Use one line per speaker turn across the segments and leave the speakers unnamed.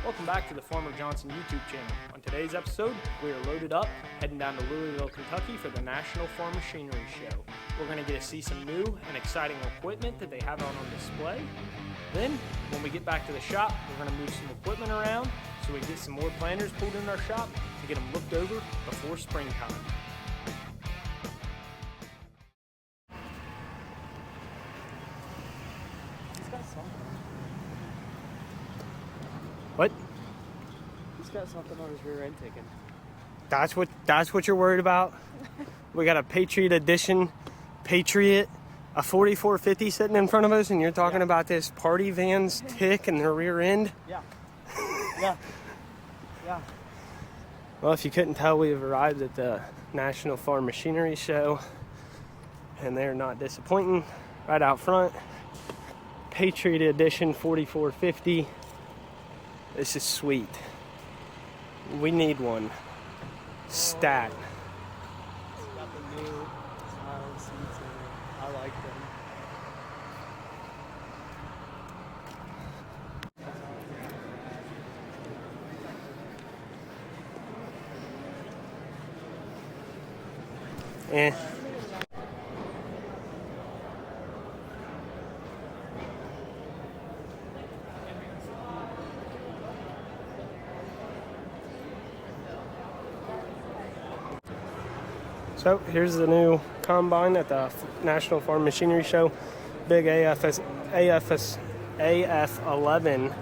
Welcome back to the Farmer Johnson YouTube channel. On today's episode, we are loaded up, heading down to Louisville, Kentucky for the National Farm Machinery Show. We're going to get to see some new and exciting equipment that they have out on display. Then, when we get back to the shop, we're going to move some equipment around so we can get some more planters pulled in our shop to get them looked over before springtime. What?
He's got something on his rear end taken.
That's what you're worried about? We got a Patriot Edition Patriot, a 4450 sitting in front of us, and you're talking about this party van's tick and their rear end?
Yeah. Yeah.
Well, if you couldn't tell, we have arrived at the National Farm Machinery Show, and they're not disappointing. Right out front, Patriot Edition 4450. This is sweet. We need one. Stat.
It's got the new style seats in it. I like them.
So here's the new combine at the National Farm Machinery Show. Big AF11.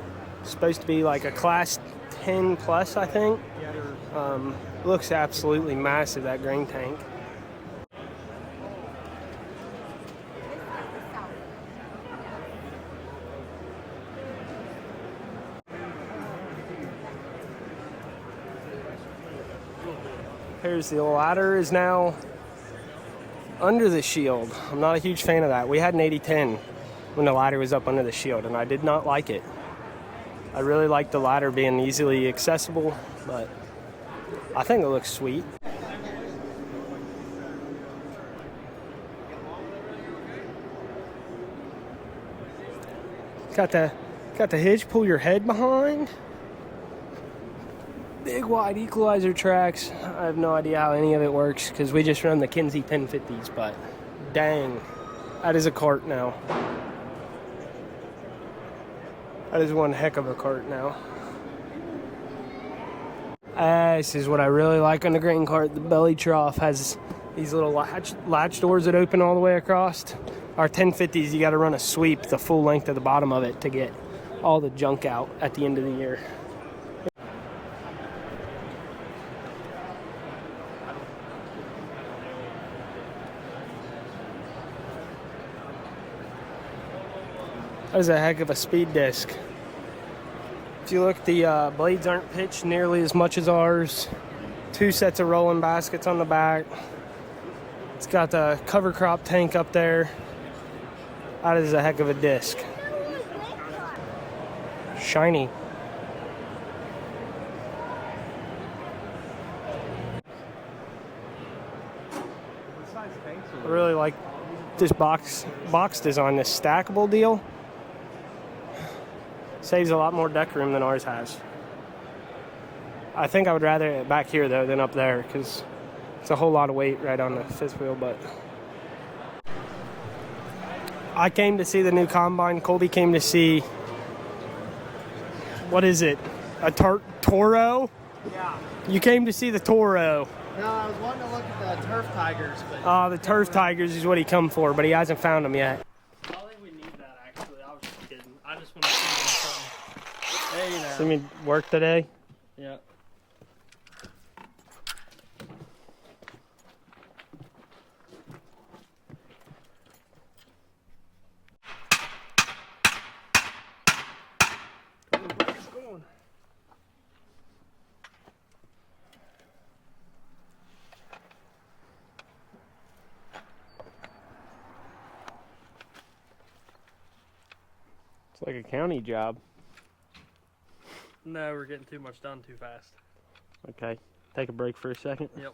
Supposed to be like a class 10 plus, I think. Looks absolutely massive, that grain tank. Here's the ladder is now under the shield. I'm not a huge fan of that. We had an 80-10 when the ladder was up under the shield, and I did not like it. I really like the ladder being easily accessible, but I think it looks sweet. Got the hitch, pull your head behind. Big wide equalizer tracks. I have no idea how any of it works because we just run the Kinsey 1050s, but dang, that is a cart now. That is one heck of a cart now. This is what I really like on the grain cart. The belly trough has these little latch doors that open all the way across. Our 1050s, you got to run a sweep the full length of the bottom of it to get all the junk out at the end of the year. That is a heck of a speed disc. If you look, the blades aren't pitched nearly as much as ours. 2 sets of rolling baskets on the back. It's got the cover crop tank up there. That is a heck of a disc. Shiny. I really like this box design, this stackable deal. Saves a lot more deck room than ours has. I think I would rather it back here though than up there because it's a whole lot of weight right on the fifth wheel. But I came to see the new combine. Colby came to see, what is it? A Toro?
Yeah.
You came to see the Toro.
No, I was wanting to look at the Turf Tigers, but
The Turf Tigers is what he come for, but he hasn't found them yet.
I don't think we need that actually. I was just kidding. I just want to see something. Hey, you know.
See me work today?
Yeah.
It's like a county job.
No, we're getting too much done too fast.
Okay, take a break for a second.
Yep.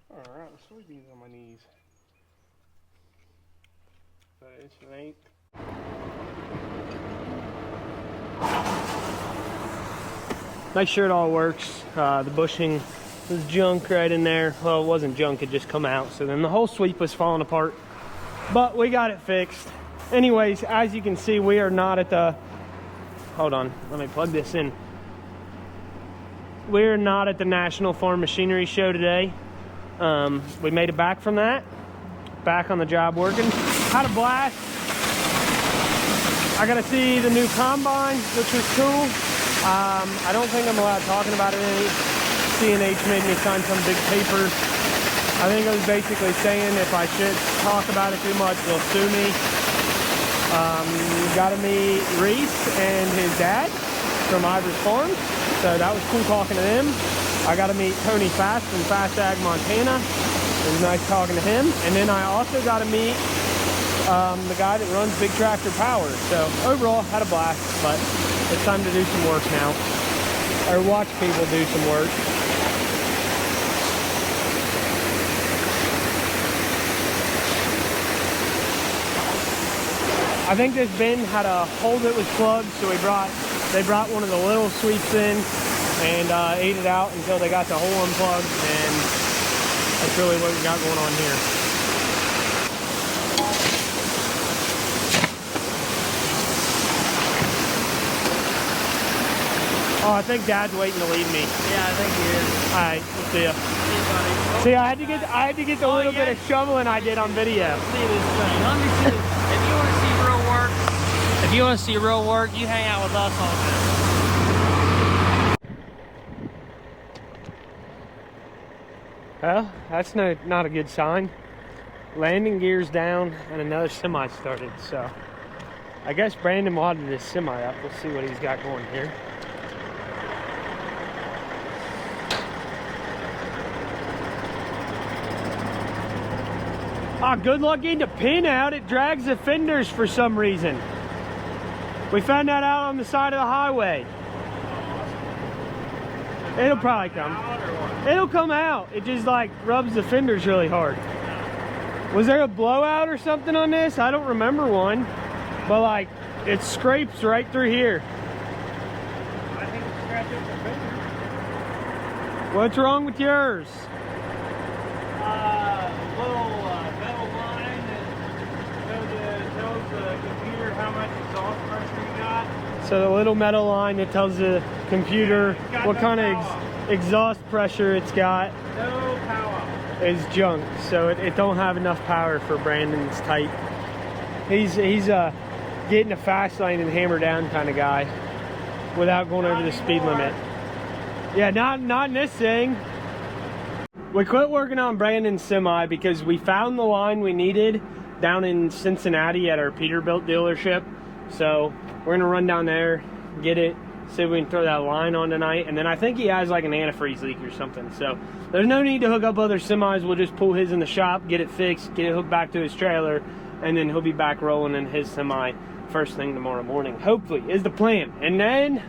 Alright, soybeans on my knees. So it's 1/8. make sure it all works. The bushing was junk right in there. Well, it wasn't junk, it just come out. So then the whole sweep was falling apart, but we got it fixed. Anyways, as you can see, we are not at the, hold on, let me plug this in. We're not at the National Farm Machinery Show today. We made it back from that. Back on the job working. Had a blast. I got to see the new combine, which was cool. I don't think I'm allowed talking about it any. CNH made me sign some big paper. I think it was basically saying if I should talk about it too much, they'll sue me. Got to meet Reese and his dad from Ivers Farms. So that was cool talking to them. I got to meet Tony Fast from Fast Ag Montana. It was nice talking to him. And then I also got to meet the guy that runs Big Tractor Power. So overall, had a blast, but it's time to do some work now. Or watch people do some work. I think this bin had a hole that was plugged, so they brought one of the little sweeps in and ate it out until they got the hole unplugged, and that's really what we got going on here. Oh, I think Dad's waiting to leave me.
Yeah, I think he is.
All right, we'll see ya. See, I had to get the little bit of shoveling I did on video.
Let's see this thing. Let me see this. If you want to see real work, you hang out with us all day.
Well, that's not a good sign. Landing gear's down and another semi started, so I guess Brandon wadded his semi up. We'll see what he's got going here. Ah, good luck getting the pin out. It drags the fenders for some reason. We found that out on the side of the highway. It'll probably come. It'll come out. It just like rubs the fenders really hard. Was there a blowout or something on this? I don't remember one, but like it scrapes right through here.
I think it's scratched up the fender.
What's wrong with yours?
Little metal line that tells the computer how much exhaust pressure you got.
So the little metal line that tells the computer what kind of exhaust pressure it's got.
No power.
Is junk, so it don't have enough power for Brandon's type. He's getting a fast lane and hammer down kind of guy without going over the speed limit. Yeah, not in this thing. We quit working on Brandon's semi because we found the line we needed down in Cincinnati at our Peterbilt dealership. So we're gonna run down there, get it, see if we can throw that line on tonight. And then I think he has like an antifreeze leak or something. So there's no need to hook up other semis. We'll just pull his in the shop, get it fixed, get it hooked back to his trailer, and then he'll be back rolling in his semi first thing tomorrow morning. Hopefully, is the plan. And then,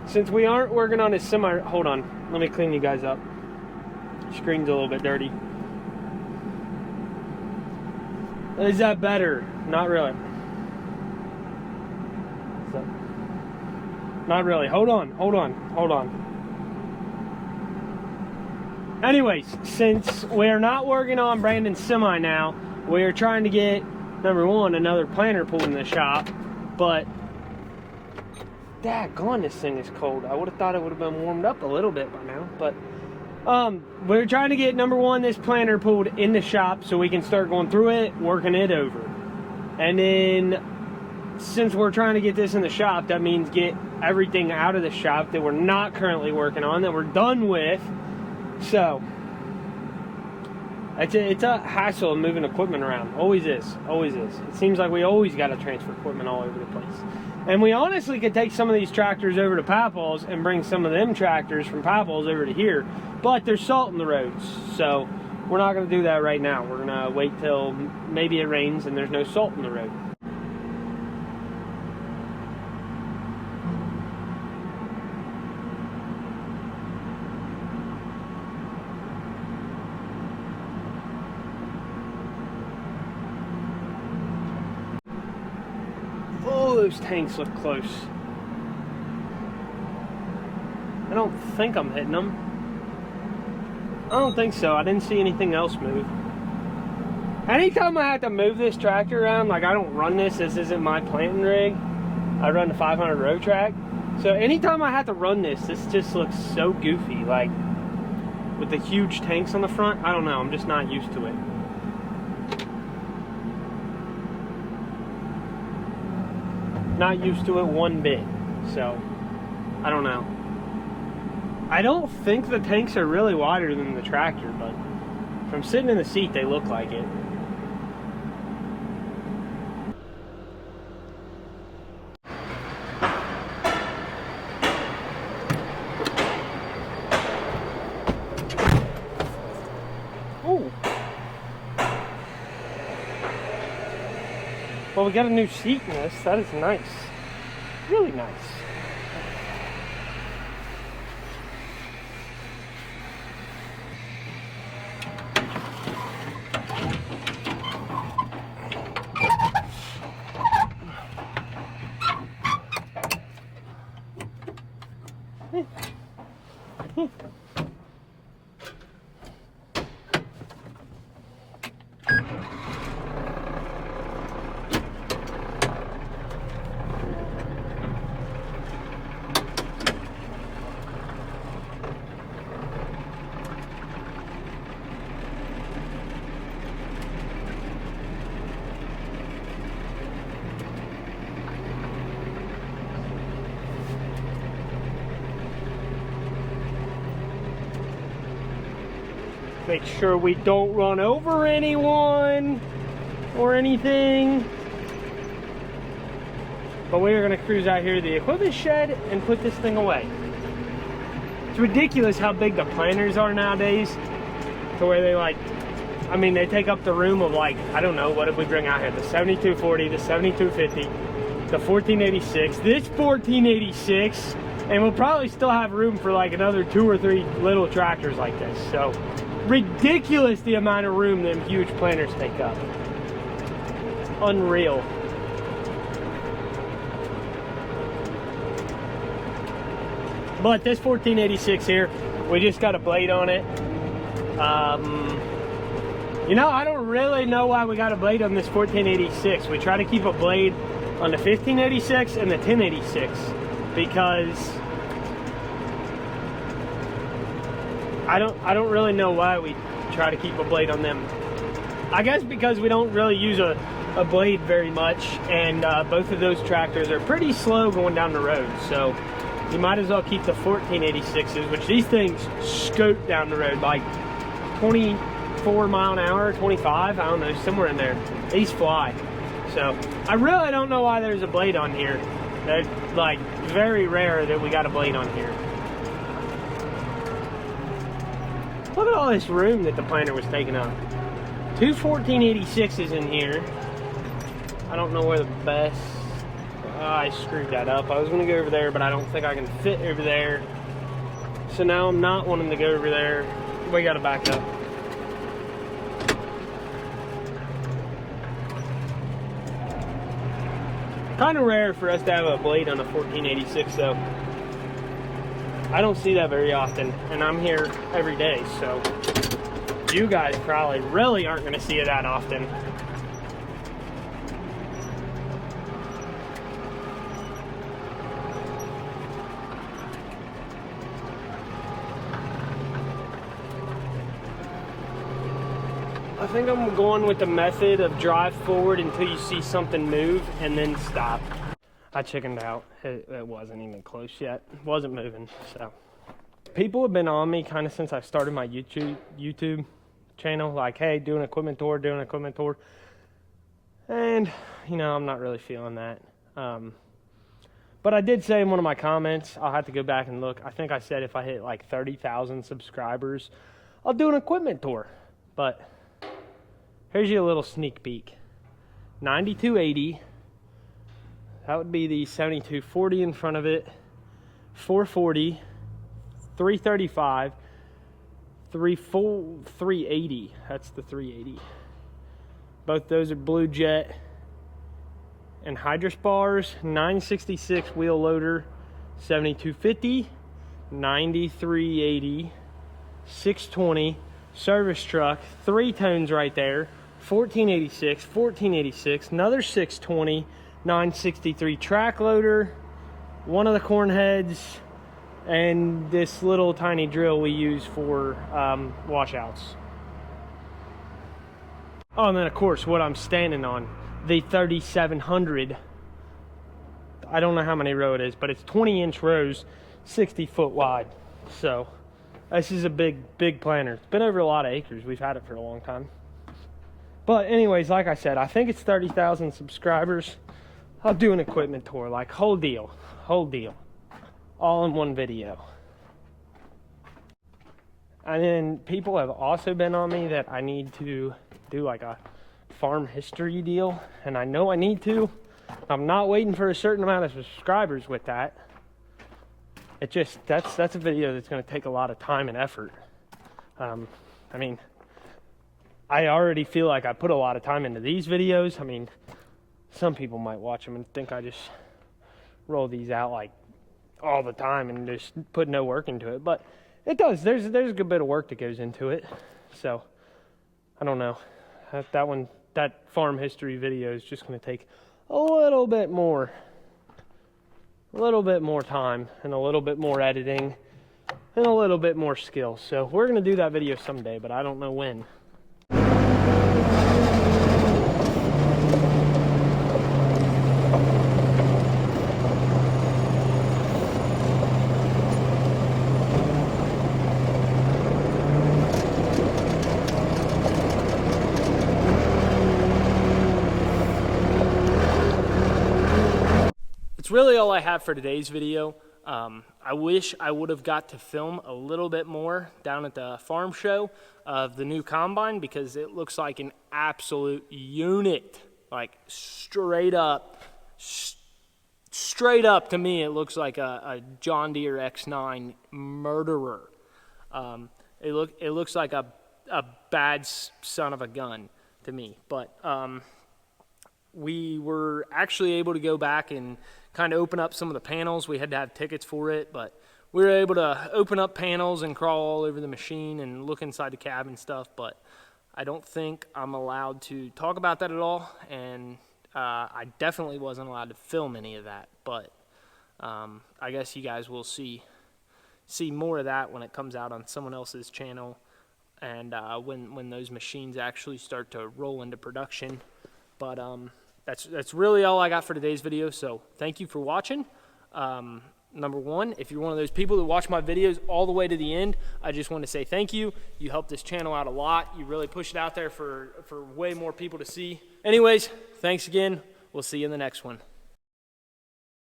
since we aren't working on his semi, hold on, let me clean you guys up. Screen's a little bit dirty. Is that better? Not really. Not really. Hold on. Anyways, since we're not working on Brandon's semi now, we're trying to get, number one, another planter pulled in the shop. But, daggone, this thing is cold. I would have thought it would have been warmed up a little bit by now. But, we're trying to get, number one, this planter pulled in the shop so we can start going through it, working it over. And then, since we're trying to get this in the shop, that means get everything out of the shop that we're not currently working on, that we're done with. So, it's a hassle of moving equipment around. Always is. It seems like we always got to transfer equipment all over the place. And we honestly could take some of these tractors over to Papal's and bring some of them tractors from Papal's over to here. But there's salt in the roads, so we're not going to do that right now. We're going to wait till maybe it rains and there's no salt in the road. Oh, those tanks look close. And don't think I'm hitting them. I don't think so. I didn't see anything else move. Anytime I have to move this tractor around, like I don't run this isn't my planting rig. I run the 500 row track. So anytime I have to run this just looks so goofy. Like with the huge tanks on the front, I don't know, I'm just not used to it. Not used to it one bit. So, I don't know. I don't think the tanks are really wider than the tractor, but from sitting in the seat, they look like it. Ooh. Well, we got a new seat in this. That is nice. Really nice. Make sure we don't run over anyone or anything. But we are gonna cruise out here to the equipment shed and put this thing away. It's ridiculous how big the planters are nowadays, to where they they take up the room of like, I don't know, what did we bring out here? The 7240, the 7250, the 1486, this 1486, and we'll probably still have room for like another 2 or 3 little tractors like this. So ridiculous the amount of room them huge planters take up. Unreal. But this 1486 here, we just got a blade on it. You know, I don't really know why we got a blade on this 1486. We try to keep a blade on the 1586 and the 1086 because I don't really know why we try to keep a blade on them. I guess because we don't really use a blade very much, and both of those tractors are pretty slow going down the road. So you might as well keep the 1486s, which these things scoot down the road like 24 mile an hour, 25, I don't know, somewhere in there. These fly. So I really don't know why there's a blade on here. They're like very rare that we got a blade on here. Look at all this room that the planter was taking up. 2 1486s in here. I don't know where the best... I screwed that up. I was going to go over there, but I don't think I can fit over there. So now I'm not wanting to go over there. We got to back up. Kind of rare for us to have a blade on a 1486 though. I don't see that very often, and I'm here every day, so you guys probably really aren't going to see it that often. I think I'm going with the method of drive forward until you see something move and then stop. I chickened out. It wasn't even close yet. It wasn't moving. So people have been on me kind of since I started my YouTube channel, like, hey, do an equipment tour. And you know, I'm not really feeling that. But I did say in one of my comments, I'll have to go back and look. I think I said if I hit like 30,000 subscribers, I'll do an equipment tour. But here's your little sneak peek. 9280. That would be the 7240 in front of it. 440, 335, 380. That's the 380. Both those are Blue Jet and Hydrus bars. 966 wheel loader, 7250. 9380, 620, service truck, 3 tones right there, 1486, 1486, another 620, 963 track loader, one of the corn heads, and this little tiny drill we use for washouts. Oh, and then of course what I'm standing on, the 3700. I don't know how many row it is, but it's 20-inch rows, 60 foot wide. So this is a big planter. It's been over a lot of acres. We've had it for a long time. But anyways, like I said, I think it's 30,000 subscribers. I'll do an equipment tour, like whole deal, all in one video. And then people have also been on me that I need to do like a farm history deal, and I know I need to. I'm not waiting for a certain amount of subscribers with that. It just, that's a video that's going to take a lot of time and effort. I mean, I already feel like I put a lot of time into these videos. I mean, some people might watch them and think I just roll these out like all the time and just put no work into it, but it does. There's a good bit of work that goes into it. So I don't know. That farm history video is just going to take a little bit more time and a little bit more editing and a little bit more skill. So we're going to do that video someday, but I don't know when. That's really all I have for today's video. I wish I would have got to film a little bit more down at the farm show of the new combine, because it looks like an absolute unit. Like straight up to me, it looks like a John Deere X9 murderer. It looks like a bad son of a gun to me. But we were actually able to go back and kind of open up some of the panels. We had to have tickets for it, but we were able to open up panels and crawl all over the machine and look inside the cab and stuff. But I don't think I'm allowed to talk about that at all, and I definitely wasn't allowed to film any of that. But I guess you guys will see more of that when it comes out on someone else's channel, and when those machines actually start to roll into production. But that's really all I got for today's video. So thank you for watching. Number one, if you're one of those people that watch my videos all the way to the end, I just want to say thank you. You help this channel out a lot. You really push it out there for way more people to see. Anyways, thanks again. We'll see you in the next one.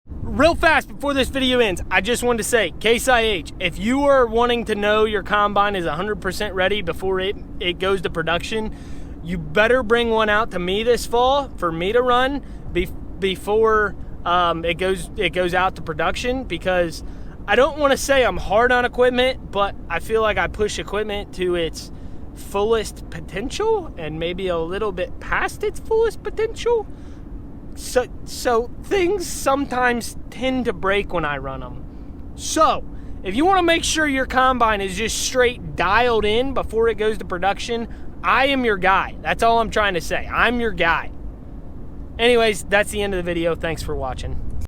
Real fast before this video ends, I just wanted to say, Case IH, if you are wanting to know your combine is 100% ready before it goes to production, you better bring one out to me this fall for me to run before it goes out to production, because I don't want to say I'm hard on equipment, but I feel like I push equipment to its fullest potential and maybe a little bit past its fullest potential. So things sometimes tend to break when I run them. So if you want to make sure your combine is just straight dialed in before it goes to production, I am your guy. That's all I'm trying to say. I'm your guy. Anyways, that's the end of the video. Thanks for watching.